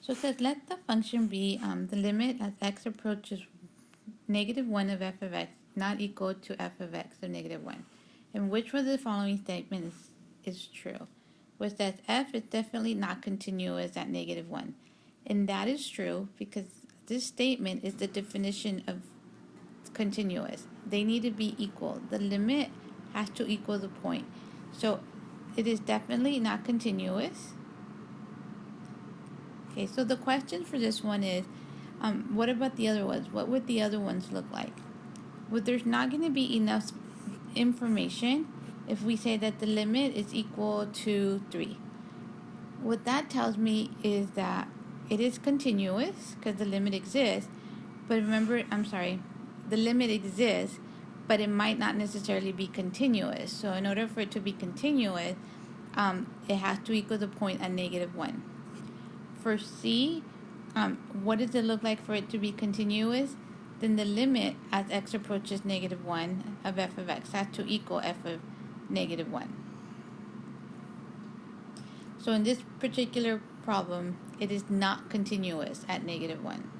So it says let the function be the limit as x approaches -1 of f of x not equal to f of x of -1. And which one of the following statements is true? Was that f is definitely not continuous at -1. And that is true because this statement is the definition of continuous. They need to be equal. The limit has to equal the point. So it is definitely not continuous. Okay, so the question for this one is, what about the other ones? What would the other ones look like? Well, there's not going to be enough information if we say that the limit is equal to 3. What that tells me is that it is continuous because the limit exists, but remember, the limit exists, but it might not necessarily be continuous. So in order for it to be continuous, it has to equal the point at -1. For C, what does it look like for it to be continuous? Then the limit as x approaches -1 of f of x has to equal f of -1. So in this particular problem, it is not continuous at -1.